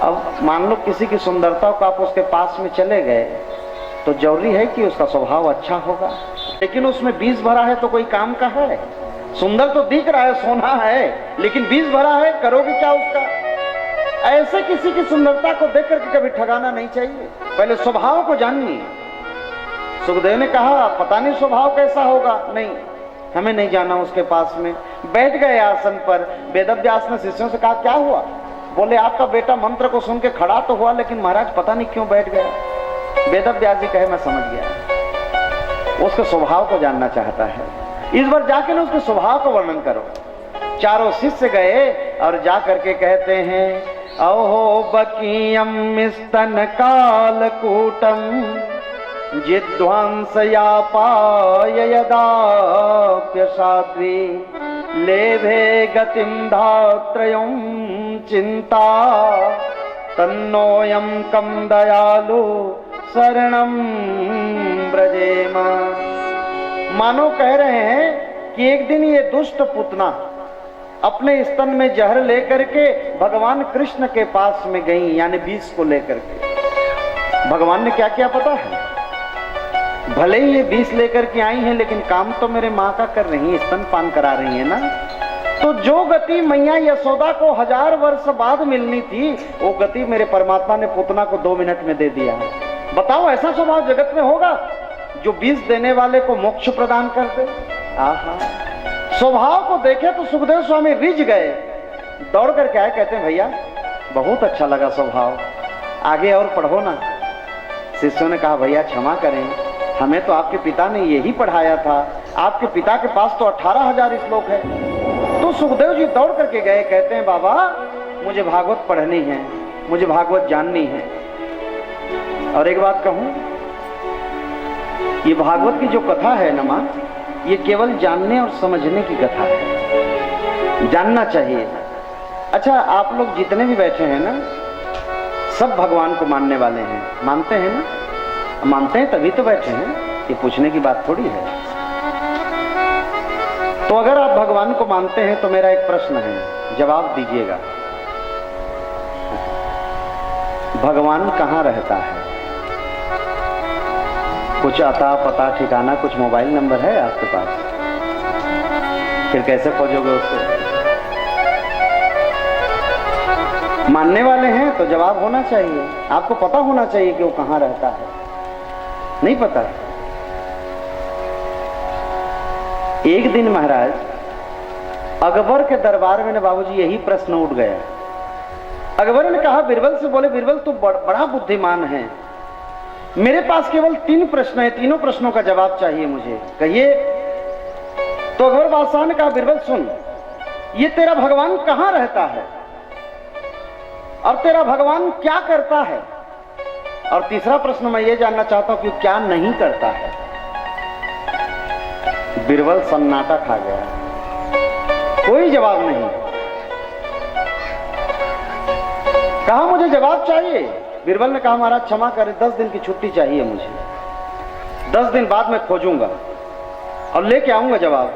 अब मान लो किसी की सुंदरता को आप उसके पास में चले गए तो जरूरी है कि उसका स्वभाव अच्छा होगा, लेकिन उसमें बीज भरा है तो कोई काम का है। सुंदर तो दिख रहा है, सोना है, लेकिन बीज भरा है, करोगे क्या उसका? ऐसे किसी की सुंदरता को देख करके कभी ठगाना नहीं चाहिए, पहले स्वभाव को जानिए। सुखदेव ने कहा पता नहीं स्वभाव कैसा होगा, नहीं हमें नहीं जाना उसके पास में। बैठ गए आसन पर। वेदव्यास ने शिष्यों से कहा क्या हुआ? बोले आपका बेटा मंत्र को सुन के खड़ा तो हुआ, लेकिन महाराज पता नहीं क्यों बैठ गया। वेदव्यास जी कहे मैं समझ गया, उसके स्वभाव को जानना चाहता है। इस बार जाके ना उसके स्वभाव को वर्णन करो। चारों शिष्य गए और जा करके कहते हैं अहो बकीयम स्तन कालकूटम जिध्वांसयापाय यदाप्यसाध्वी लेभे गतिं धात्रयं चिंता तन्नोयं कम दयालु शरणं ब्रजेम। मानो कह रहे हैं कि एक दिन ये दुष्ट पुतना अपने स्तन में जहर लेकर के भगवान कृष्ण के पास में गई, यानी विष को लेकर के। भगवान ने क्या किया पता है? भले ही ये विष लेकर के आई हैं, लेकिन काम तो मेरे माँ का कर रही है, स्तनपान करा रही है ना। तो जो गति मैया यशोदा को 1000 वर्ष बाद मिलनी थी, वो गति मेरे परमात्मा ने पुतना को 2 मिनट में दे दिया। बताओ ऐसा स्वभाव जगत में होगा जो विष देने वाले को मोक्ष प्रदान कर दे? आहा, स्वभाव को देखे तो सुखदेव स्वामी रिझ गए। दौड़ करके आए, कहते हैं भैया बहुत अच्छा लगा स्वभाव, आगे और पढ़ो ना। शिष्यों ने कहा भैया क्षमा करें, हमें तो आपके पिता ने यही पढ़ाया था, आपके पिता के पास तो 18,000 श्लोक है। तो सुखदेव जी दौड़ करके गए, कहते हैं बाबा मुझे भागवत पढ़नी है, मुझे भागवत जाननी है। और एक बात कहूं, ये भागवत की जो कथा है ना मां, ये केवल जानने और समझने की कथा है, जानना चाहिए। अच्छा आप लोग जितने भी बैठे हैं ना, सब भगवान को मानने वाले हैं, मानते हैं ना? मानते हैं तभी तो बैठे हैं, ये पूछने की बात थोड़ी है। तो अगर आप भगवान को मानते हैं तो मेरा एक प्रश्न है, जवाब दीजिएगा। भगवान कहाँ रहता है? कुछ अता पता ठिकाना, कुछ मोबाइल नंबर है आपके पास? फिर कैसे खोजोगे उसको? मानने वाले हैं तो जवाब होना चाहिए, आपको पता होना चाहिए कि वो कहाँ रहता है। नहीं पता। एक दिन महाराज अकबर के दरबार में ना बाबूजी यही प्रश्न उठ गया। अकबर ने कहा बीरबल से, बोले बीरबल तू बड़ा बुद्धिमान है, मेरे पास केवल 3 प्रश्न है, तीनों प्रश्नों का जवाब चाहिए मुझे, कहिए। तो अकबर बादशाह ने कहा बीरबल सुन, ये तेरा भगवान कहाँ रहता है और तेरा भगवान क्या करता है, और तीसरा प्रश्न मैं ये जानना चाहता हूं कि क्या नहीं करता है। बीरबल सन्नाटा खा गया, कोई जवाब नहीं। कहा मुझे जवाब चाहिए। बीरबल ने कहा महाराज क्षमा करें, 10 दिन की छुट्टी चाहिए मुझे, 10 दिन बाद मैं खोजूंगा और लेके आऊंगा जवाब।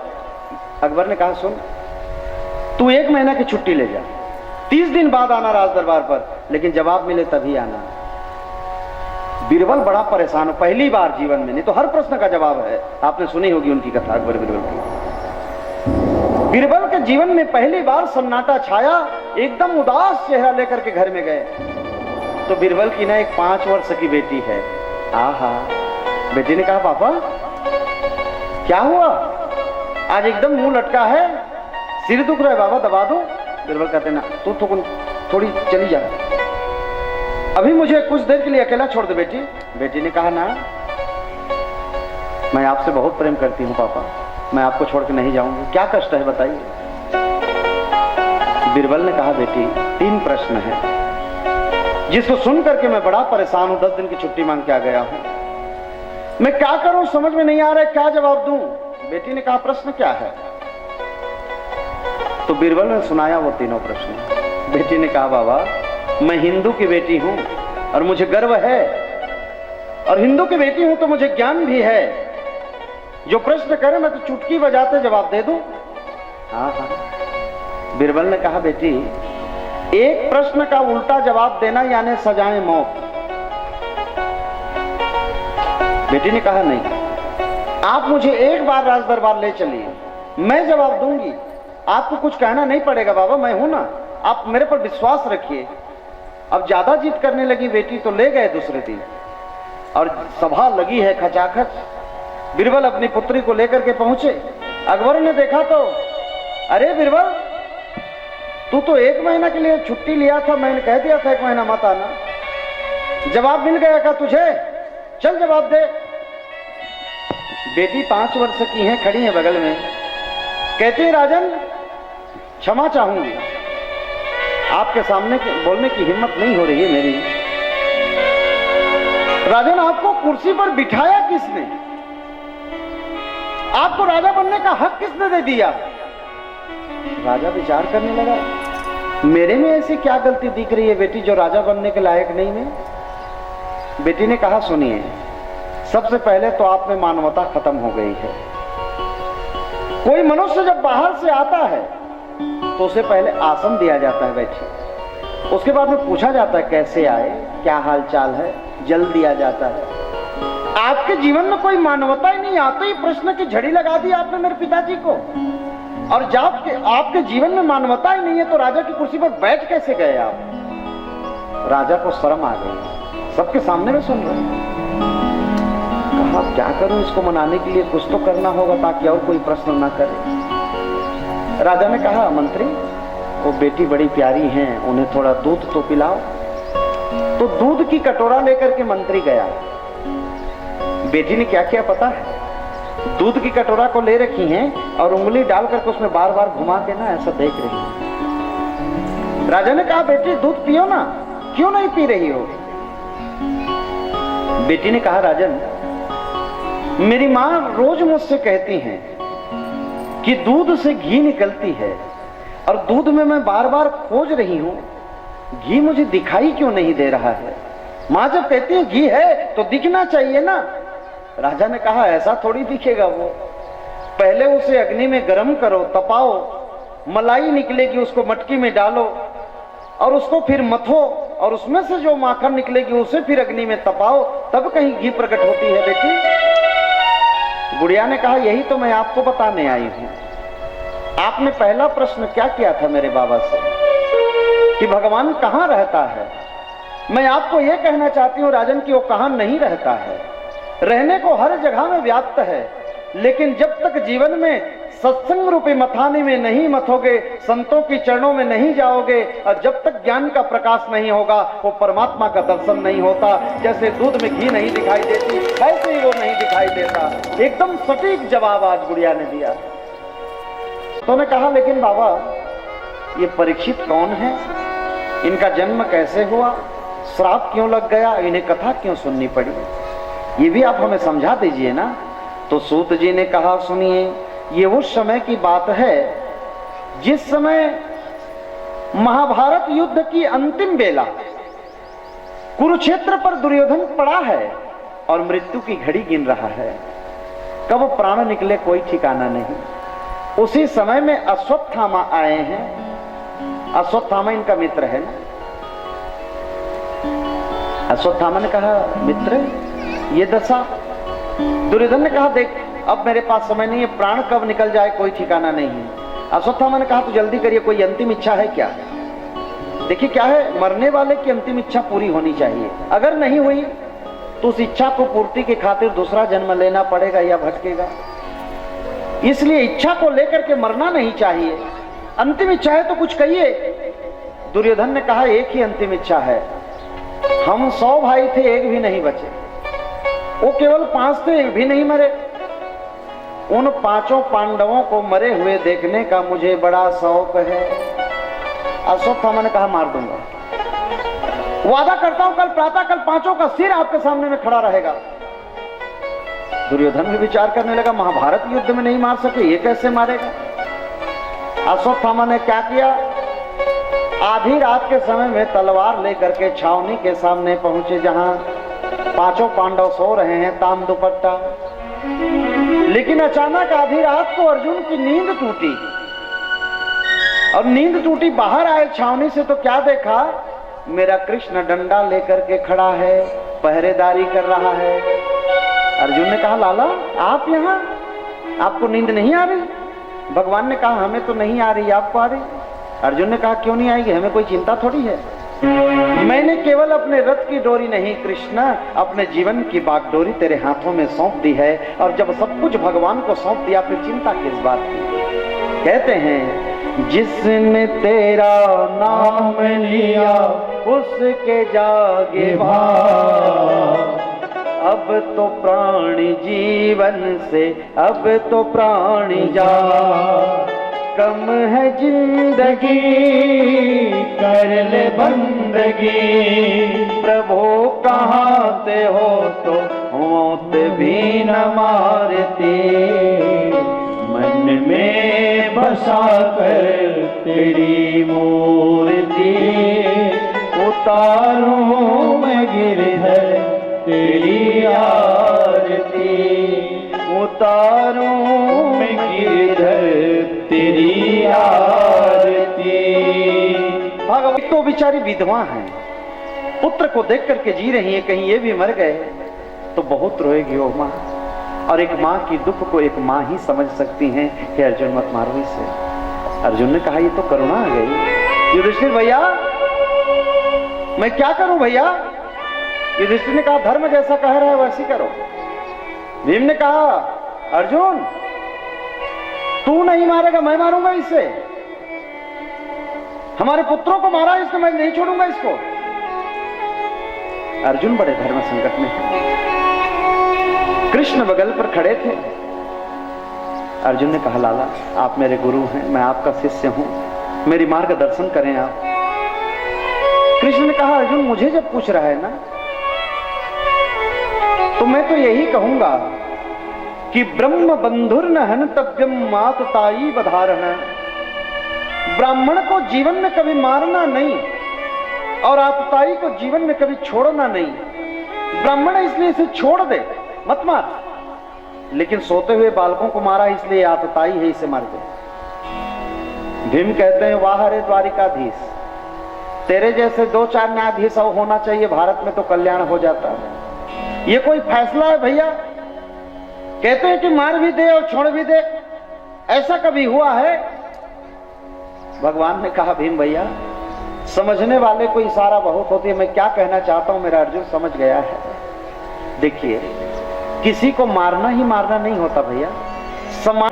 अकबर ने कहा सुन, तू 1 महीना की छुट्टी ले जा, 30 दिन बाद आना राज दरबार पर, लेकिन जवाब मिले तभी आना। बीरबल बड़ा परेशान हो, पहली बार जीवन में, नहीं तो हर प्रश्न का जवाब है, आपने सुनी होगी उनकी कथा अकबर बीरबल की। बीरबल के जीवन में पहली बार सन्नाटा छाया, एकदम उदास चेहरा लेकर के घर में गए। तो बीरबल की ना एक 5 वर्ष की बेटी है। आहा, बेटी ने कहा पापा क्या हुआ, आज एकदम मुंह लटका है, सिर दुख रहा है बाबा, दबा दो। बीरबल कहते ना तू तो थोड़ी चली जा, अभी मुझे कुछ देर के लिए अकेला छोड़ दे बेटी। बेटी ने कहा ना मैं आपसे बहुत प्रेम करती हूँ पापा, मैं आपको छोड़ के नहीं जाऊंगी, क्या कष्ट है बताइए। बीरबल ने कहा बेटी 3 प्रश्न है जिसको सुन करके मैं बड़ा परेशान हूं, 10 दिन की छुट्टी मांग के आ गया हूं, मैं क्या करूं समझ में नहीं आ रहा है, क्या जवाब दूं। बेटी ने कहा प्रश्न क्या है? तो बीरबल ने सुनाया वो तीनों प्रश्न। बेटी ने कहा बाबा मैं हिंदू की बेटी हूं और मुझे गर्व है, और हिंदू की बेटी हूं तो मुझे ज्ञान भी है, जो प्रश्न करे मैं तो चुटकी बजाते जवाब दे दूं। हाँ हाँ। बीरबल ने कहा बेटी एक प्रश्न का उल्टा जवाब देना यानी सजाए मौत। बेटी ने कहा नहीं, आप मुझे एक बार राज दरबार ले चलिए, मैं जवाब दूंगी, आपको कुछ कहना नहीं पड़ेगा बाबा, मैं हूं ना, आप मेरे पर विश्वास रखिए। अब ज्यादा जिद करने लगी बेटी तो ले गए दूसरे दिन, और सभा लगी है खचाखच। बीरबल अपनी पुत्री को लेकर के पहुंचे। अकबर ने देखा तो, अरे बीरबल, तू तो 1 महीना के लिए छुट्टी लिया था, मैंने कह दिया था 1 महीना मत आना, जवाब मिल गया क्या तुझे? चल जवाब दे। बेटी 5 वर्ष की है, खड़ी है बगल में, कहती है राजन क्षमा चाहूंगी, आपके सामने बोलने की हिम्मत नहीं हो रही है मेरी। राजन आपको कुर्सी पर बिठाया किसने? आपको राजा बनने का हक किसने दे दिया? राजा विचार करने लगा, मेरे में ऐसी क्या गलती दिख रही है बेटी जो राजा बनने के लायक नहीं मैं? बेटी ने कहा सुनिए, सबसे पहले तो आप में मानवता खत्म हो गई है। कोई मनुष्य जब बाहर से आता है तो उसे पहले आसन दिया जाता है, बैठे, उसके बाद में पूछा जाता है कैसे आए, क्या हाल चाल है, जल दिया जाता है। आपके जीवन में कोई मानवता ही नहीं, आते ही प्रश्न की झड़ी लगा दी आपने मेरे पिताजी को। और जब आपके जीवन में मानवता ही नहीं है तो राजा की कुर्सी पर बैठ कैसे गए आप? राजा को शर्म आ गई, सबके सामने में सुन रहे हैं। कहा क्या करूं, इसको मनाने के लिए कुछ तो करना होगा ताकि और कोई प्रश्न ना करे। राजा ने कहा मंत्री, वो बेटी बड़ी प्यारी हैं, उन्हें थोड़ा दूध तो पिलाओ। तो दूध की कटोरा लेकर के मंत्री गया। बेटी ने क्या किया पता है? दूध की कटोरा को ले रखी हैं और उंगली डाल करके उसमें बार बार घुमा के ना ऐसा देख रही है। राजा ने कहा बेटी दूध पियो ना, क्यों नहीं पी रही हो? बेटी ने कहा राजन, मेरी मां रोज मुझसे कहती हैं कि दूध से घी निकलती है और दूध में मैं बार बार खोज रही हूं, घी मुझे दिखाई क्यों नहीं दे रहा है? मां जब कहती है घी है तो दिखना चाहिए ना। राजा ने कहा ऐसा थोड़ी दिखेगा, वो पहले उसे अग्नि में गर्म करो, तपाओ, मलाई निकलेगी उसको मटकी में डालो और उसको फिर मथो और उसमें से जो माखन निकलेगी उसे फिर अग्नि में तपाओ, तब कहीं घी प्रकट होती है बेटी। गुड़िया ने कहा यही तो मैं आपको बताने आई हूं। आपने पहला प्रश्न क्या किया था मेरे बाबा से कि भगवान कहां रहता है? मैं आपको यह कहना चाहती हूं राजन कि वो कहां नहीं रहता है, रहने को हर जगह में व्याप्त है, लेकिन जब तक जीवन में सत्संग रूपी मथाने में नहीं मथोगे, संतों की चरणों में नहीं जाओगे और जब तक ज्ञान का प्रकाश नहीं होगा वो परमात्मा का दर्शन नहीं होता। जैसे दूध में घी नहीं दिखाई देती वैसे ही वो नहीं दिखाई देता। एकदम सटीक जवाब आज गुड़िया ने दिया। तो मैं कहा लेकिन बाबा ये परीक्षित कौन है, इनका जन्म कैसे हुआ, श्राप क्यों लग गया, इन्हें कथा क्यों सुननी पड़ी, ये भी आप हमें समझा दीजिए ना। तो सूत जी ने कहा सुनिए, ये उस समय की बात है जिस समय महाभारत युद्ध की अंतिम बेला कुरुक्षेत्र पर दुर्योधन पड़ा है और मृत्यु की घड़ी गिन रहा है, कब प्राण निकले कोई ठिकाना नहीं। उसी समय में अश्वत्थामा आए हैं। अश्वत्थामा इनका मित्र है ना। अश्वत्थामा ने कहा मित्र ये दशा। दुर्योधन ने कहा देख अब मेरे पास समय नहीं है, प्राण कब निकल जाए कोई ठिकाना नहीं है। अश्वत्थामा ने कहा तो जल्दी करिए, कोई अंतिम इच्छा है क्या? देखिए क्या है, मरने वाले की अंतिम इच्छा पूरी होनी चाहिए, अगर नहीं हुई तो उस इच्छा को पूर्ति के खातिर दूसरा जन्म लेना पड़ेगा या भटकेगा। इसलिए इच्छा को लेकर के मरना नहीं चाहिए। अंतिम इच्छा है तो कुछ कहिए। दुर्योधन ने कहा एक ही अंतिम इच्छा है, हम 100 भाई थे एक भी नहीं बचे, वो केवल 5 थे एक भी नहीं मरे, उन 5 पांडवों को मरे हुए देखने का मुझे बड़ा शौक है। अश्वत्थामा ने कहा मार दूंगा, वादा करता हूं कल प्रातः काल 5 का सिर आपके सामने में खड़ा रहेगा। दुर्योधन भी विचार करने लगा महाभारत युद्ध में नहीं मार सके, ये कैसे मारेगा। अश्वत्थामा ने क्या किया, आधी रात के समय में तलवार लेकर के छावनी के सामने पहुंचे जहां 5 पांडव सो रहे हैं ताम दुपट्टा। लेकिन अचानक आधी रात को अर्जुन की नींद टूटी और नींद टूटी, बाहर आए छावनी से तो क्या देखा, मेरा कृष्ण डंडा लेकर के खड़ा है, पहरेदारी कर रहा है। अर्जुन ने कहा लाला आप यहाँ, आपको नींद नहीं आ रही? भगवान ने कहा हमें तो नहीं आ रही, आपको आ रही? अर्जुन ने कहा क्यों नहीं आएगी, हमें कोई चिंता थोड़ी है। मैंने केवल अपने रथ की डोरी नहीं कृष्ण, अपने जीवन की बागडोरी तेरे हाथों में सौंप दी है, और जब सब कुछ भगवान को सौंप दिया फिर चिंता किस बात की। कहते हैं जिसने तेरा नाम लिया उसके जागे भाव, अब तो प्राणी जीवन से अब तो प्राणी जा, कम है जिंदगी कर ले बंदगी, प्रभु कहाँ से हो तो मौत भी न मारती, मन में बसा कर तेरी मूर्ति, उतारूं मैं गिरधर तेरी आरती, उतारूं मैं गिरधर तेरी आरती। भगवती तो बेचारी विधवा है, पुत्र को देख करके जी रही है, कहीं ये भी मर गए तो बहुत रोएगी वो माँ, और एक माँ की दुख को एक माँ ही समझ सकती है कि अर्जुन मत मारो इसे। अर्जुन ने कहा ये तो करुणा आ गई। युधिष्ठिर भैया मैं क्या करूं भैया? युधिष्ठिर ने कहा धर्म जैसा कह रहा है वैसी करो। भीम ने कहा अर्जुन तू नहीं मारेगा मैं मारूंगा इसे, हमारे पुत्रों को मारा इसने, मैं नहीं छोड़ूंगा इसको। अर्जुन बड़े धर्म संकट में थे, कृष्ण बगल पर खड़े थे। अर्जुन ने कहा लाला आप मेरे गुरु हैं, मैं आपका शिष्य हूं, मेरी मार्गदर्शन करें आप। कृष्ण ने कहा अर्जुन मुझे जब पूछ रहा है ना तो मैं तो यही कहूंगा कि ब्रह्म बंधुर्न हन्तव्यम मातताई बधारण, ब्राह्मण को जीवन में कभी मारना नहीं और आतताई को जीवन में कभी छोड़ना नहीं। ब्राह्मण इसलिए इसे छोड़ दे मत मार, लेकिन सोते हुए बालकों को मारा इसलिए आतताई है, इसे मार दे। भीम कहते हैं वाह रे द्वारिकाधीश, तेरे जैसे 2-4 न्यायाधीश होना चाहिए भारत में तो कल्याण हो जाता है। ये कोई फैसला है भैया? कहते हैं कि मार भी दे और छोड़ भी दे, ऐसा कभी हुआ है? भगवान ने कहा भीम भैया समझने वाले को इशारा बहुत होती है, मैं क्या कहना चाहता हूं मेरा अर्जुन समझ गया है। देखिए किसी को मारना ही मारना नहीं होता भैया, समान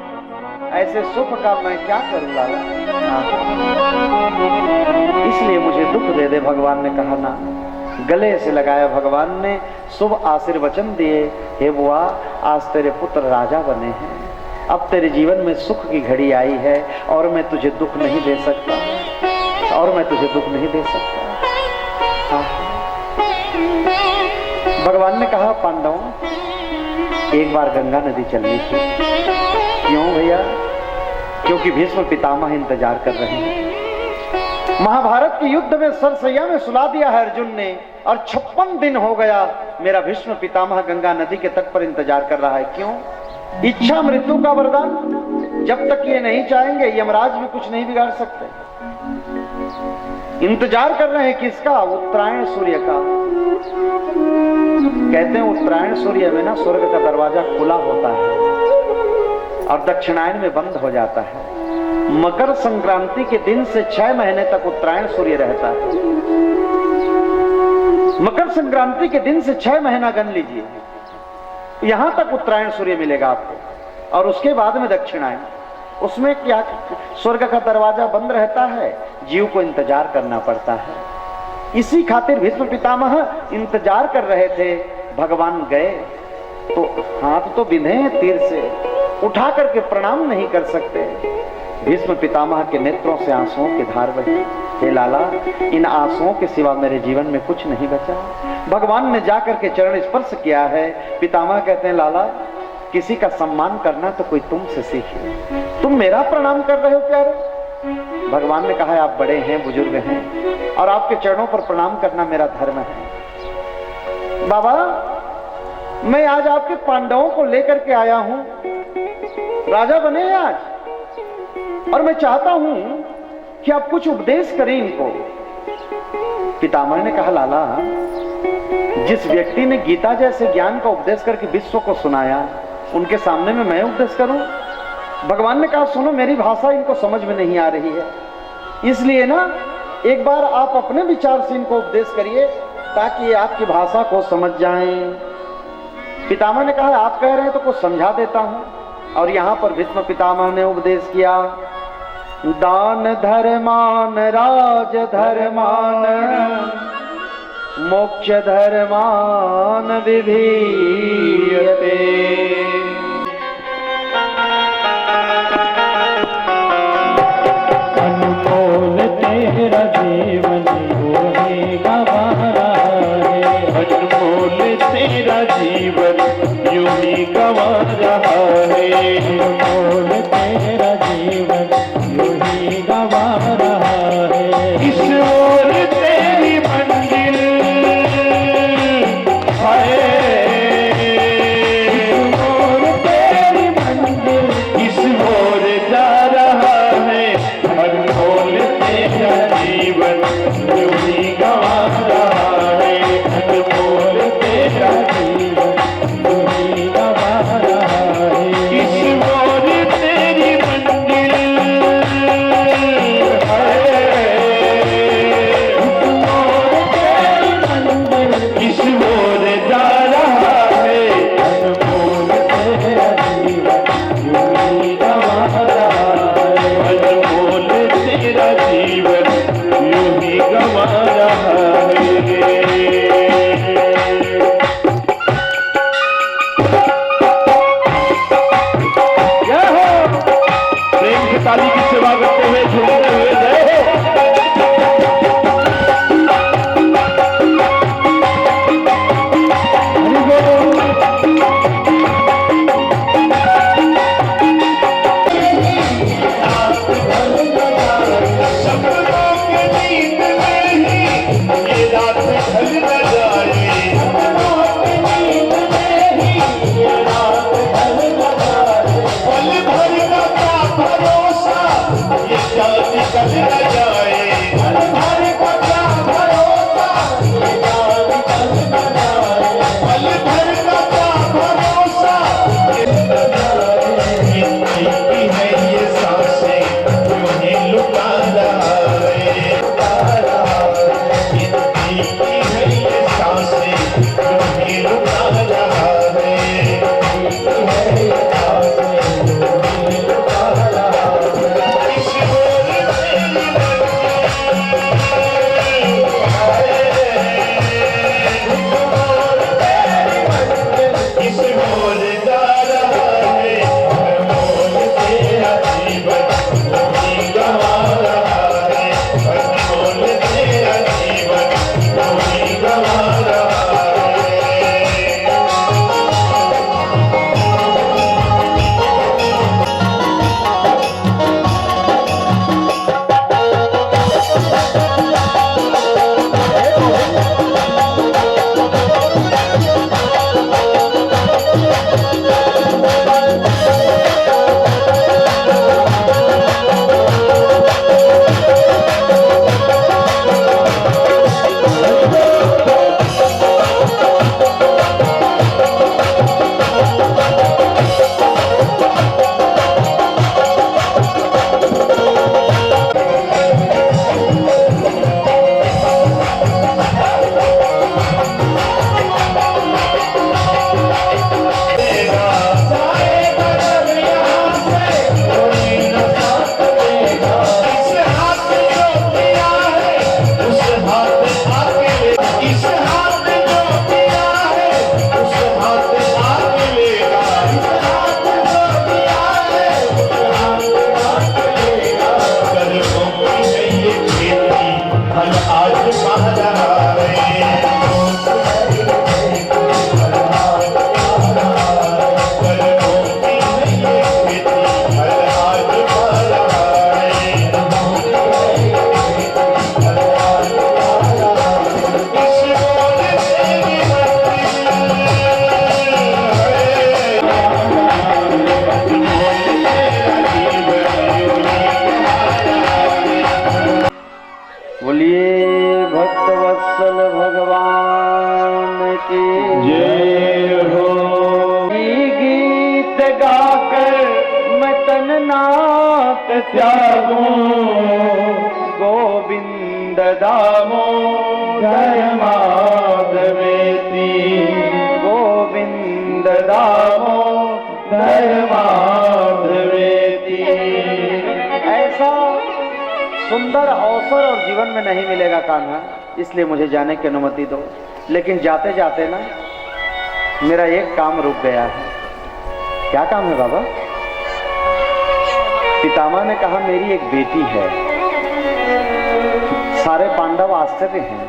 ऐसे सुख का मैं क्या करूं लाला, इसलिए मुझे दुख दे दे। भगवान ने कहा ना, गले से लगाया भगवान ने, शुभ आशीर्वचन दिए, हे बुआ आज तेरे पुत्र राजा बने हैं, अब तेरे जीवन में सुख की घड़ी आई है और मैं तुझे दुख नहीं दे सकता, और मैं तुझे दुख नहीं दे सकता। भगवान ने कहा पांडवों एक बार गंगा नदी चलनी थी। क्यों भैया? क्योंकि भीष्म पितामह इंतजार कर रहे हैं। महाभारत के युद्ध में सरसैया में सुला दिया है अर्जुन ने, और 56 दिन हो गया मेरा भीष्म पितामह गंगा नदी के तट पर इंतजार कर रहा है। क्यों? इच्छा मृत्यु का वरदान, जब तक ये नहीं चाहेंगे यमराज भी कुछ नहीं बिगाड़ सकते। इंतजार कर रहे हैं किसका? उत्तरायण सूर्य का। कहते हैं उत्तरायण सूर्य में ना स्वर्ग का दरवाजा खुला होता है और दक्षिणायन में बंद हो जाता है। मकर संक्रांति के दिन से 6 महीने तक उत्तरायण सूर्य रहता है। मकर संक्रांति के दिन से 6 महीना गन लीजिए, यहां तक उत्तरायण सूर्य मिलेगा आपको, और उसके बाद में दक्षिणायन। उसमें क्या स्वर्ग का दरवाजा बंद रहता है, जीव को इंतजार करना पड़ता है। इसी खातिर भीष्म पितामह इंतजार कर रहे थे। भगवान गए तो हाथ तो बिंधे हैं तीर से, उठा करके प्रणाम नहीं कर सकते। भीष्म पितामह के नेत्रों से आंसुओं की धार बही। हे लाला इन आंसुओं के सिवा मेरे जीवन में कुछ नहीं बचा। भगवान ने जाकर के चरण स्पर्श किया है। पितामह कहते हैं लाला किसी का सम्मान करना तो कोई तुमसे सीखे, तुम मेरा प्रणाम कर रहे हो प्यारे। भगवान ने कहा आप बड़े हैं, बुजुर्ग हैं, और आपके चरणों पर प्रणाम करना मेरा धर्म है। बाबा मैं आज आपके पांडवों को लेकर के आया हूं, राजा बने हैं आज, और मैं चाहता हूं कि आप कुछ उपदेश करें इनको। पितामह ने कहा, लाला, जिस व्यक्ति ने गीता जैसे ज्ञान का उपदेश करके विश्व को सुनाया, उनके सामने में मैं उपदेश करूं? भगवान ने कहा, सुनो, मेरी भाषा इनको समझ में नहीं आ रही है, इसलिए ना एक बार आप अपने विचार से इनको उपदेश करिए ताकि ये आपकी भाषा को समझ जाएं। पितामह ने कहा, आप कह रहे हैं तो कुछ समझा देता हूं। और यहाँ पर भीष्म पितामह ने उपदेश किया, दान धर्मान राज धर्मान मोक्ष धर्मान विधीयते। अनमोल तेरा जीवन यूं गवा रहा है, अनमोल तेरा जीवन यूं ही गवा रहा है, अनमोल तेरा जीवन यूं ही गवा रहा है। इस ओर तेरी मंजिल है, इस ओर तेरी मंजिल, इस ओर जा रहा है, अनमोल तेरा जीवन यूं ही गवा रहा है, अनमोल तेरा जीवन यूं ही गवा रहा है। इस ओर तेरी मंजिल इस ओर जा रहा है, अनमोल तेरा जीवन यूं ही गवा रहा है। अनमोल तेरा जीवन यूं ही गवा रहा है। जय हो, प्रेम से ताली की सेवा करते हुए झूमते हुए जय हो। सपनों के नींद में ही ये रात ढल भगवान की जय हो। ये गीत गाकर मैं तननाथ त्यागूं गोविंद दामोदर माधवेति, गोविंद दामोदर माधवेति। ऐसा सुंदर अवसर और जीवन में नहीं मिलेगा कान्हा, इसलिए मुझे जाने की अनुमति दो। लेकिन जाते जाते ना मेरा एक काम रुक गया है। क्या काम है बाबा? पितामह ने कहा मेरी एक बेटी है। सारे पांडव आश्चर्य हैं,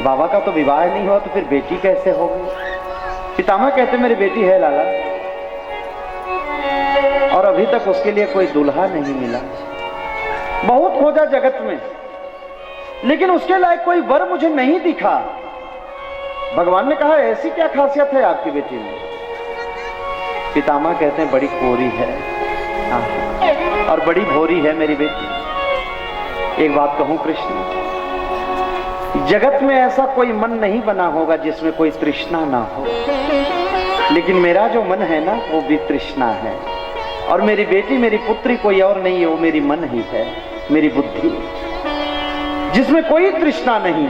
बाबा का तो विवाह नहीं हुआ तो फिर बेटी कैसे होगी? पितामह कहते मेरी बेटी है लाला, और अभी तक उसके लिए कोई दूल्हा नहीं मिला। बहुत खोजा जगत में, लेकिन उसके लायक कोई वर मुझे नहीं दिखा। भगवान ने कहा ऐसी क्या खासियत है आपकी बेटी में? पितामह कहते हैं बड़ी कोरी है और बड़ी भोरी है मेरी बेटी। एक बात कहूं कृष्ण, जगत में ऐसा कोई मन नहीं बना होगा जिसमें कोई तृष्णा ना हो, लेकिन मेरा जो मन है ना वो भी तृष्णा है। और मेरी बेटी मेरी पुत्री कोई और नहीं है, वो मेरी मन ही है, मेरी बुद्धि, जिसमें कोई तृष्णा नहीं,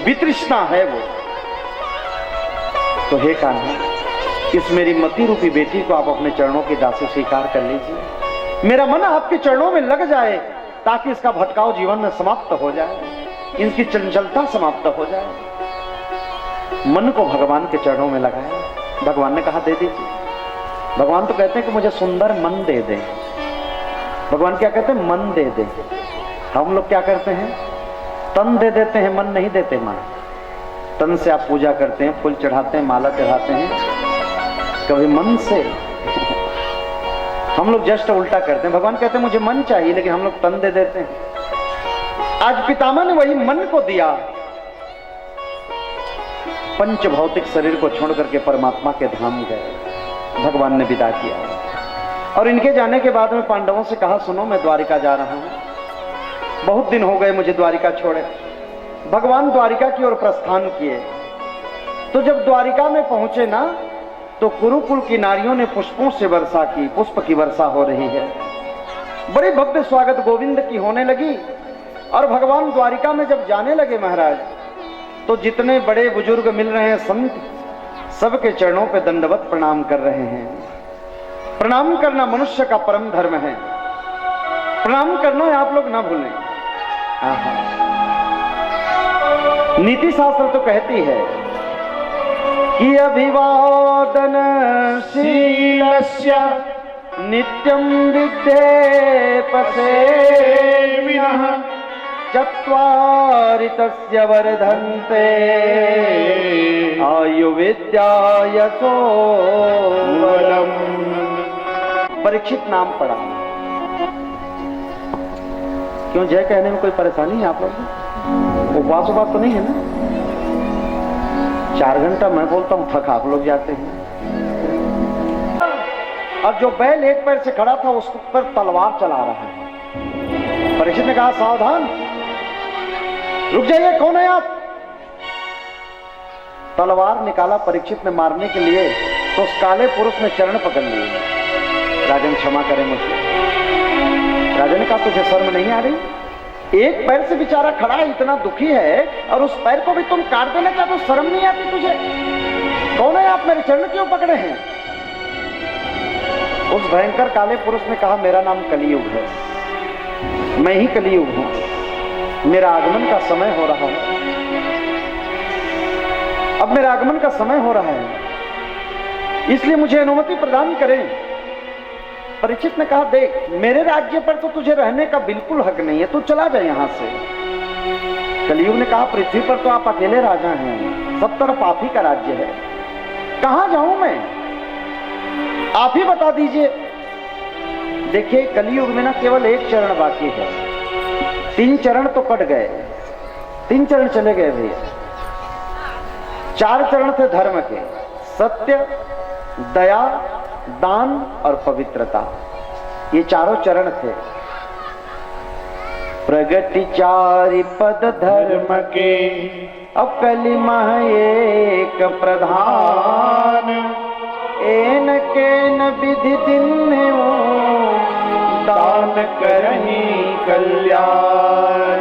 वितृष्णा है वो। तो हे कान्हा, इस मेरी मति रूपी बेटी को आप अपने चरणों की दासी स्वीकार कर लीजिए। मेरा मन आपके चरणों में लग जाए ताकि इसका भटकाव जीवन में समाप्त हो जाए, इनकी चंचलता समाप्त हो जाए। मन को भगवान के चरणों में लगाए। भगवान ने कहा दे दीजिए। भगवान तो कहते हैं कि मुझे सुंदर मन दे दे। भगवान क्या कहते हैं? मन दे दे। हम लोग क्या करते हैं? तन दे देते हैं, मन नहीं देते। मां तन से आप पूजा करते हैं, फूल चढ़ाते हैं, माला चढ़ाते हैं, कभी मन से हम लोग जस्ट उल्टा करते हैं। भगवान कहते हैं मुझे मन चाहिए, लेकिन हम लोग तन दे देते हैं। आज पितामह ने वही मन को दिया, पंच भौतिक शरीर को छोड़ करके परमात्मा के धाम गए। भगवान ने विदा किया और इनके जाने के बाद में पांडवों से कहा सुनो मैं द्वारिका जा रहा हूं, बहुत दिन हो गए मुझे द्वारिका छोड़े। भगवान द्वारिका की ओर प्रस्थान किए। तो जब द्वारिका में पहुंचे ना तो कुरुकुल की नारियों ने पुष्पों से वर्षा की, पुष्प की वर्षा हो रही है। बड़ी भव्य स्वागत गोविंद की होने लगी। और भगवान द्वारिका में जब जाने लगे महाराज, तो जितने बड़े बुजुर्ग मिल रहे हैं संत, सबके चरणों पे दंडवत प्रणाम कर रहे हैं। प्रणाम करना मनुष्य का परम धर्म है, प्रणाम करना है, आप लोग ना भूलें। नीति शास्त्र तो कहती है कि अभिवादन शीलस्य नित्यं विद्येपसेविनः चत्वारि तस्य वर्धन्ते आयुर्विद्या यशो बलम्। परीक्षित नाम पड़ा। क्यों जय कहने में कोई परेशानी है आप लोग? उपवास तो नहीं है ना? 4 घंटा मैं बोलता हूं, थक आप लोग जाते हैं। अब जो बैल एक पैर से खड़ा था उस पर तलवार चला रहा है। परीक्षित ने कहा सावधान, रुक जाइए, कौन है आप? तलवार निकाला परीक्षित ने मारने के लिए, तो उस काले पुरुष ने चरण पकड़ लिए। राजन क्षमा करें मुझे। राजा ने कहा तुझे शर्म नहीं आ रही? एक पैर से बेचारा खड़ा है, इतना दुखी है, और उस पैर को भी तुम काट देना चाहते हो, शर्म नहीं आती तुझे? कौन है आप? मेरे चरण क्यों पकड़े हैं? उस भयंकर काले पुरुष ने कहा मेरा नाम कलियुग है, मैं ही कलियुग हूं, मेरा आगमन का समय हो रहा है, अब मेरा आगमन का समय हो रहा है, इसलिए मुझे अनुमति प्रदान करें। परीक्षित ने कहा देख, मेरे राज्य पर तो तुझे रहने का बिल्कुल हक नहीं है, तू चला जा यहां से। कलियुग ने कहा पृथ्वी पर तो आप अकेले राजा हैं, सब तरफ आप ही का राज्य है, कहां जाऊं मैं? आप ही बता दीजिए। देखिए कलियुग में ना केवल एक चरण बाकी है, 3 चरण तो कट गए, 3 चरण चले गए भैया। 4 चरण थे धर्म के, सत्य, दया, दान और पवित्रता, ये चारों चरण थे। प्रगति 4 पद धर्म के अब कली मह एक प्रधान, एन केन विधि दिन दान करही कल्याण।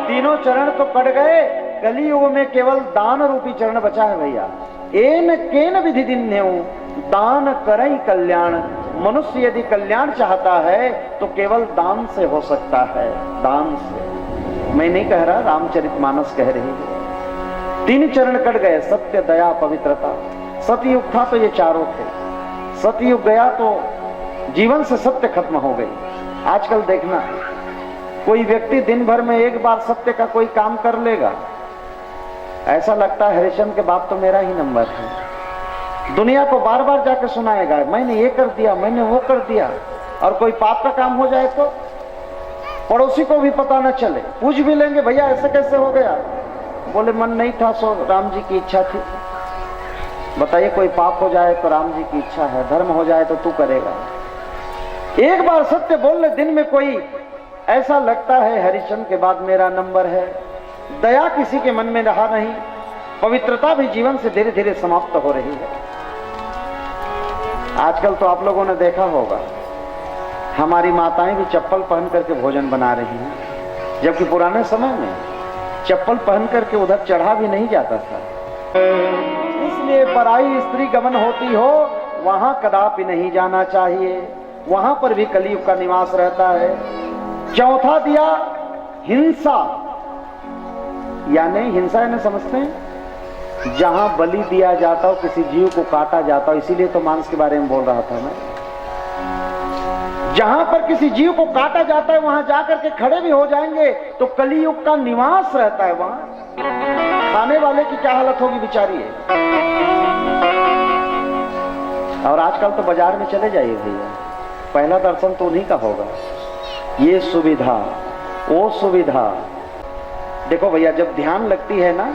तीनों चरण तो कट गए, कलियुग में केवल दान रूपी चरण बचा है भैया। एन केन विधि दिन दान करही कल्याण। मनुष्य यदि कल्याण चाहता है तो केवल दान से हो सकता है, दान से। मैं नहीं कह रहा, रामचरितमानस कह रही है। तीन चरण कट गए, सत्य, दया, पवित्रता। सतयुग था तो ये चारों थे, सतयुग गया तो जीवन से सत्य खत्म हो गई। आजकल देखना, कोई व्यक्ति दिन भर में एक बार सत्य का कोई काम कर लेगा, ऐसा लगता है हरिश्चंद्र के बाप तो मेरा ही नंबर है। दुनिया को बार बार जाकर सुनाएगा, मैंने ये कर दिया, मैंने वो कर दिया। और कोई पाप का काम हो जाए तो पड़ोसी को भी पता न चले, पूछ भी लेंगे भैया ऐसे कैसे हो गया, बोले मन नहीं था, सो राम जी की इच्छा थी। बताइए, कोई पाप हो जाए तो राम जी की इच्छा है, धर्म हो जाए तो तू करेगा। एक बार सत्य बोल ले दिन में, कोई ऐसा लगता है हरिश्चंद्र के बाद मेरा नंबर है। दया किसी के मन में रहा नहीं, पवित्रता भी जीवन से धीरे धीरे समाप्त हो रही है। आजकल तो आप लोगों ने देखा होगा, हमारी माताएं भी चप्पल पहन करके भोजन बना रही हैं, जबकि पुराने समय में चप्पल पहन करके उधर चढ़ा भी नहीं जाता था। इसलिए पराई स्त्री गमन होती हो वहां कदापि नहीं जाना चाहिए, वहां पर भी कलयुग का निवास रहता है। चौथा दिया हिंसा, यानी हिंसा यानी समझते हैं, जहां बलि दिया जाता हो, किसी जीव को काटा जाता हो। इसीलिए तो मांस के बारे में बोल रहा था मैं। जहां पर किसी जीव को काटा जाता है वहां जाकर के खड़े भी हो जाएंगे तो कलयुग का निवास रहता है वहां। खाने वाले की क्या हालत होगी बेचारी है। और आजकल तो बाजार में चले जाइए भैया, पहला दर्शन तो उन्हीं का होगा। ये सुविधा, वो सुविधा। देखो भैया, जब ध्यान लगती है ना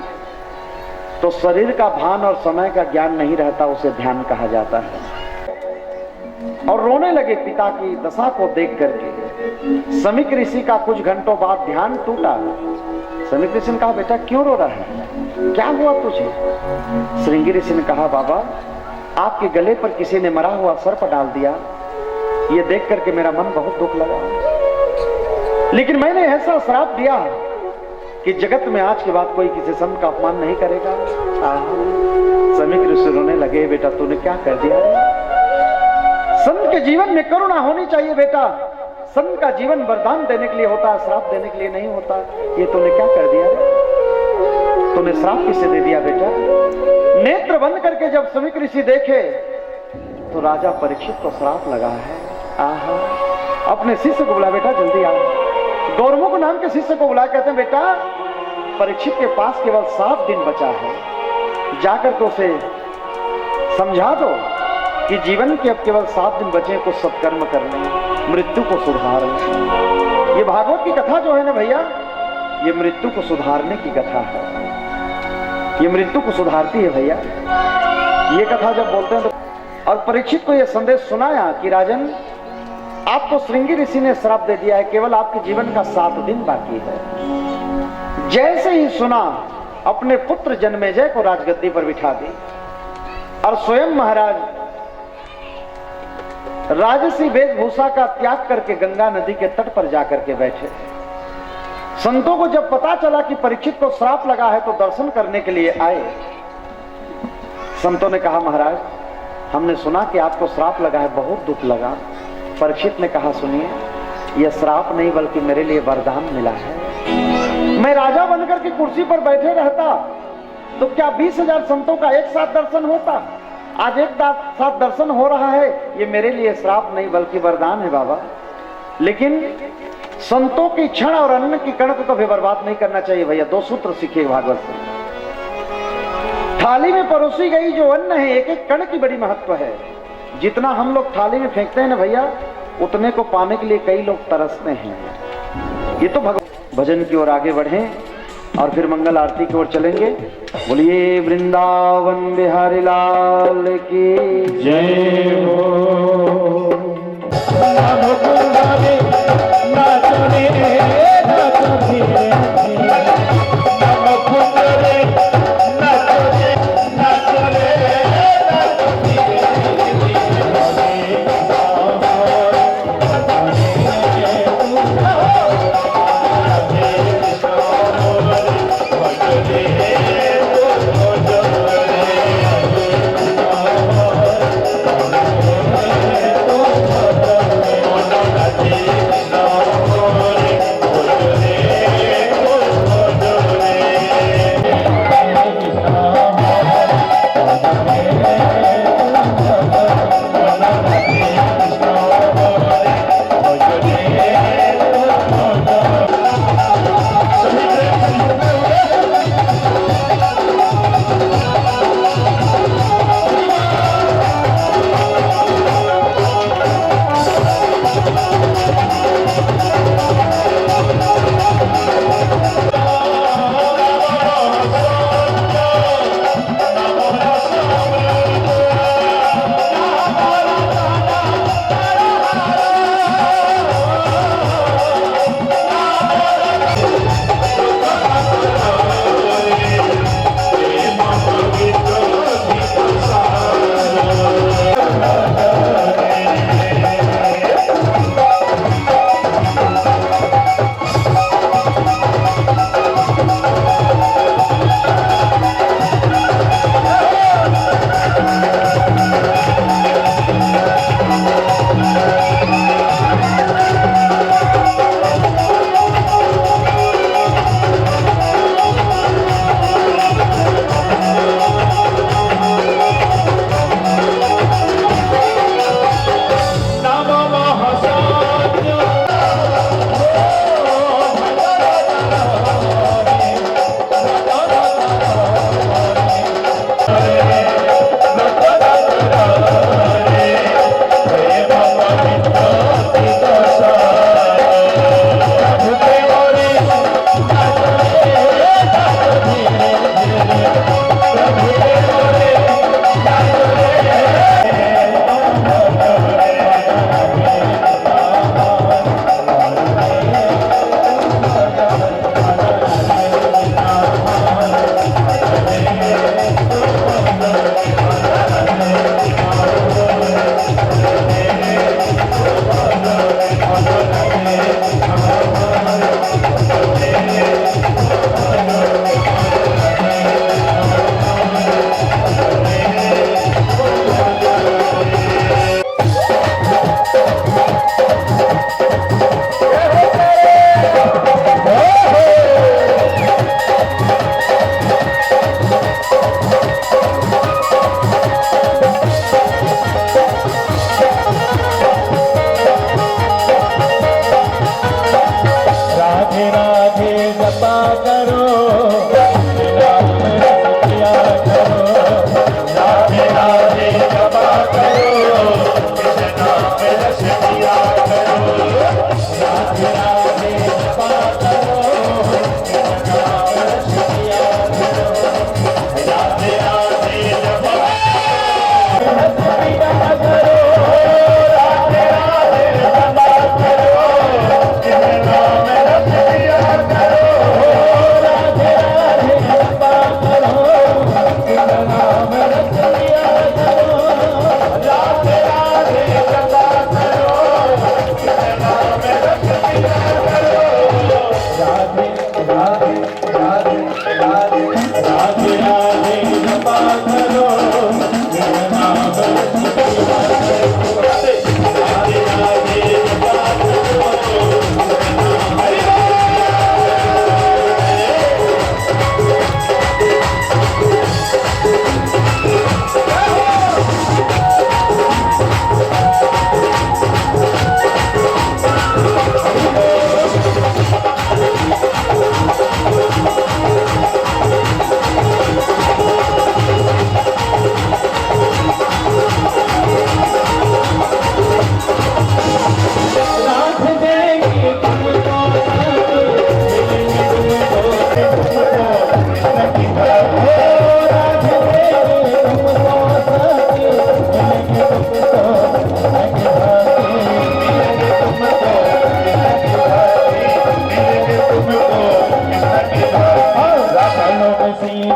तो शरीर का भान और समय का ज्ञान नहीं रहता, उसे ध्यान कहा जाता है। और रोने लगे पिता की दशा को देख करके। समीक ऋषि का कुछ घंटों बाद ध्यान टूटा। समीक ऋषि ने कहा, बेटा क्यों रो रहा है, क्या हुआ तुझे? श्रृंगी ऋषि ने कहा, बाबा आपके गले पर किसी ने मरा हुआ सर्प डाल दिया, ये देख करके मेरा मन बहुत दुख लगा, लेकिन मैंने ऐसा श्राप दिया कि जगत में आज के बाद कोई किसी संत का अपमान नहीं करेगा। समीक ऋषि रोने लगे, बेटा तूने क्या कर दिया? संत के जीवन में करुणा होनी चाहिए बेटा, संत का जीवन वरदान देने के लिए होता है, श्राप देने के लिए नहीं होता। ये तूने क्या कर दिया? तूने श्राप किसे दे दिया बेटा? नेत्र बंद करके जब समीक ऋषि देखे तो राजा परीक्षित को श्राप लगा है। आहा, अपने शिष्य को बुला, बेटा जल्दी आ। गौरमुख नाम के शिष्य को बुला, कहते हैं बेटा परीक्षित के पास केवल 7 दिन बचा है, जाकर तो उसे समझा दो कि जीवन के अब केवल 7 दिन बचे, कुछ सत्कर्म कर लें, मृत्यु को सुधार लें। ये भागवत की कथा जो है ना भैया, ये मृत्यु को सुधारने की कथा है, ये मृत्यु को सुधारती है भैया। ये कथा जब बोलते हैं तो, और परीक्षित को यह संदेश सुनाया कि राजन आपको श्रृंगी ऋषि ने श्राप दे दिया है, केवल आपके जीवन का 7 दिन बाकी है। जैसे ही सुना, अपने पुत्र जन्मेजय को राजगद्दी पर बिठा दी और स्वयं महाराज राजसी वेशभूषा का त्याग करके गंगा नदी के तट पर जाकर के बैठे। संतों को जब पता चला कि परीक्षित को श्राप लगा है तो दर्शन करने के लिए आए। संतों ने कहा, महाराज हमने सुना कि आपको श्राप लगा है, बहुत दुख लगा। परीक्षित ने कहा, सुनिए यह श्राप नहीं बल्कि मेरे लिए वरदान मिला है। मैं राजा बनकर के कुर्सी पर बैठे रहता तो क्या 20,000 संतों का एक साथ दर्शन होता? आज एक साथ दर्शन हो रहा है, ये मेरे लिए श्राप नहीं बल्कि वरदान है बाबा। लेकिन संतों की क्षण और अन्न की कण को कभी बर्बाद नहीं करना चाहिए भैया। 2 सूत्र सीखे भागवत से। थाली में परोसी गई जो अन्न है, एक एक कण की बड़ी महत्व है। जितना हम लोग थाली में फेंकते हैं ना भैया, उतने को पाने के लिए कई लोग तरसते हैं। ये तो भजन की ओर आगे बढ़े और फिर मंगल आरती की ओर चलेंगे। बोलिए वृंदावन बिहारी लाल की जय हो। नाचो रे नाचो धीरे धीरे, नम कुंड रे धरो मेरे नाम की सेवा करो राधे राधे राधे जपा करो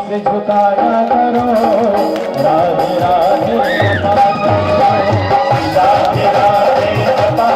हरि झुकाया करो राधे राधे जपा करो राधे राधे जपा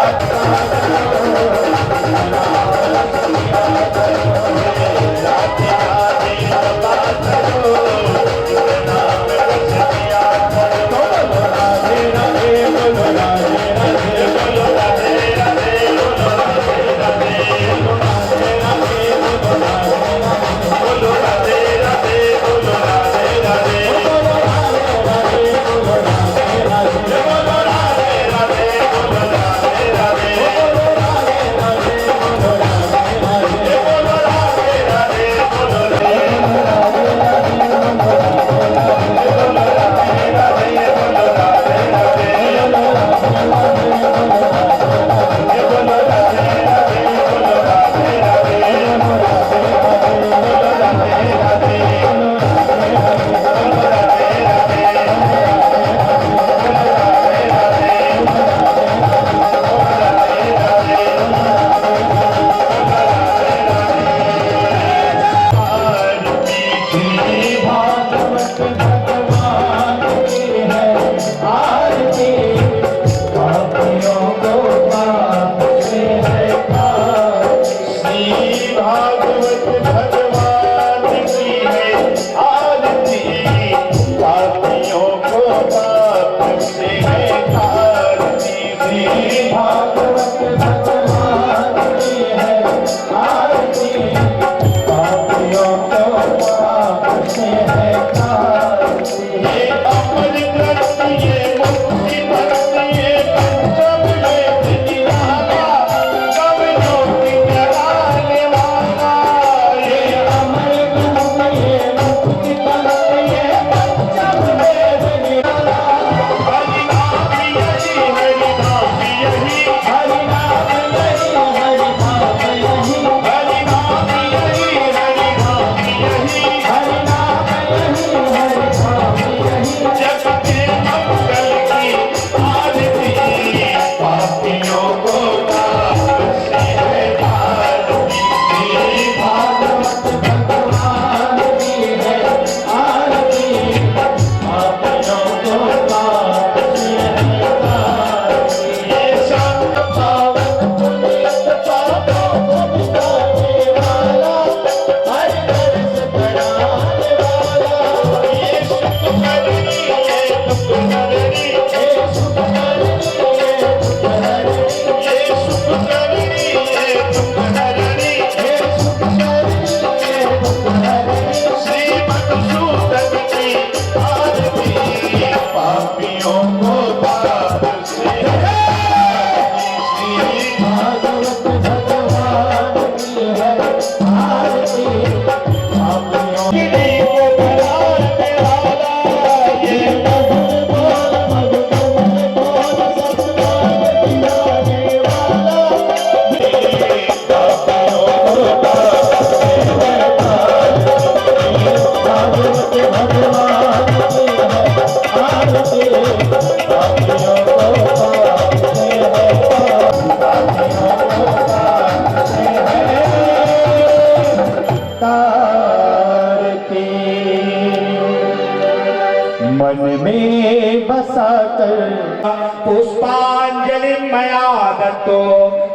पुष्पांजलि मया दत्तो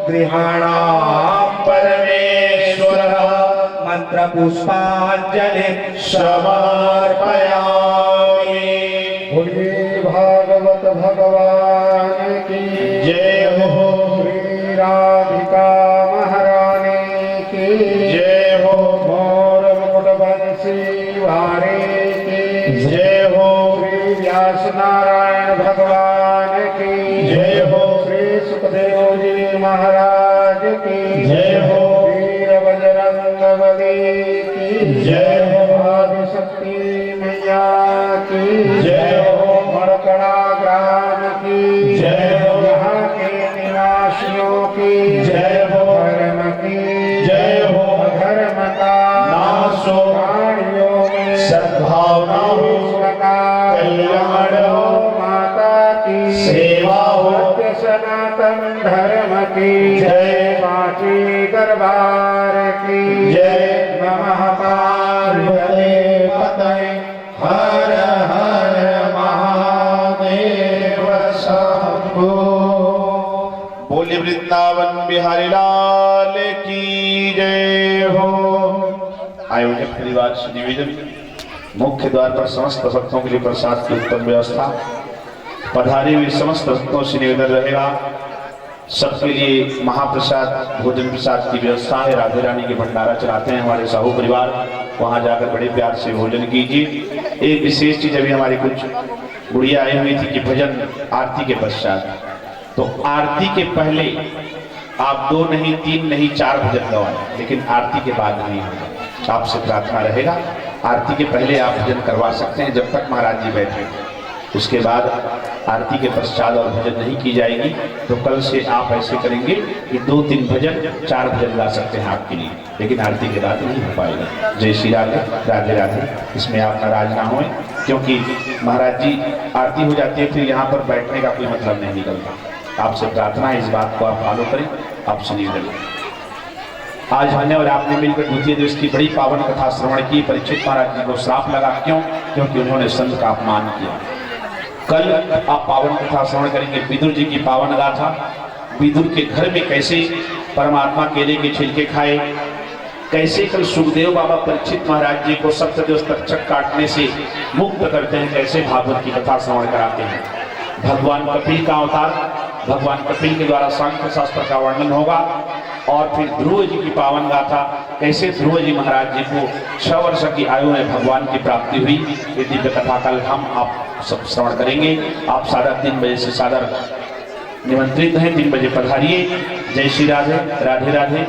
गृहाणां परमेश्वरः मंत्र पुष्पांजलि समर्पयामि। बिहारी की जय हो। श्री व्यास नारायण भगवान की जय हो। श्री सुखदेव जी महाराज की जय हो। वीर बजरंग बली की जय हो। आदिशक्ति मैया की जय हो। मड़कड़ा ग्राम की जय हो। यहाँ के निवासियों की जय हो। धर्म की जय हो। धर्म का नाश हो। प्राणियों में सद्भावना हो। विश्व का कल्याण हो। माता की सेवा हो। सत्य सनातन धर्म की जय। पांची दरबार की जय। नमः पार्वती पतये हर हर महादेव शंभो। बोले वृंदावन बिहारी लाल की जय हो। आयोजक परिवार से निवेदन, मुख्य द्वार पर समस्त भक्तों के लिए प्रसाद की उत्तम व्यवस्था। पधारे हुए समस्त भक्तों से निवेदन रहेगा, सबके लिए महाप्रसाद भोजन प्रसाद की व्यवस्था है। राधे रानी के भंडारा चलाते हैं हमारे साहू परिवार, वहां जाकर बड़े प्यार से भोजन कीजिए। एक विशेष चीज, अभी हमारी कुछ बुढ़िया आई हुई थी कि भजन आरती के पश्चात, तो आरती के पहले आप 2 नहीं 3 नहीं 4 भजन गवाएं, लेकिन आरती के बाद नहीं होगा। आपसे प्रार्थना रहेगा, आरती के पहले आप भजन करवा सकते हैं जब तक महाराज जी बैठे। उसके बाद आरती के पश्चात और भजन नहीं की जाएगी। तो कल से आप ऐसे करेंगे कि 2-3 भजन 4 भजन गा सकते हैं आपके लिए, लेकिन आरती के बाद नहीं हो पाएगा। जय श्री राधे, राधे राधे। इसमें आप नाराज ना हों, क्योंकि महाराज जी आरती हो जाती है, फिर यहाँ पर बैठने का कोई मतलब नहीं निकलता। आपसे प्रार्थना है, इस बात को आप फॉलो करें, आपसे निवेदन। आज हमने और आपने मिलकर द्वितीय दिवस की बड़ी पावन कथा श्रवण की। परीक्षित महाराज जी को श्राप लगा, क्यों? क्योंकि उन्होंने संत का अपमान किया। कल आप पावन कथा श्रवण करेंगे विदुर जी की पावन गाथा। विदुर के घर में कैसे परमात्मा केले के छिलके खाए, कैसे कल सुखदेव बाबा परीक्षित महाराज जी को सप्तदिवस तक चक काटने से मुक्त करते हैं, कैसे भागवत की कथा श्रवण कराते हैं। भगवान कपिल का अवतार, भगवान कपिल के द्वारा सांख्य शास्त्र का वर्णन होगा। और फिर ध्रुव जी की पावन गाथा, कैसे ध्रुव जी महाराज जी को 6 वर्ष की आयु में भगवान की प्राप्ति हुई। ये दिव्य कथा कल हम आप सब श्रवण करेंगे। आप 3:30 बजे से सादर निमंत्रित हैं, 3 बजे पधारिए। जय श्री राधे, राधे राधे।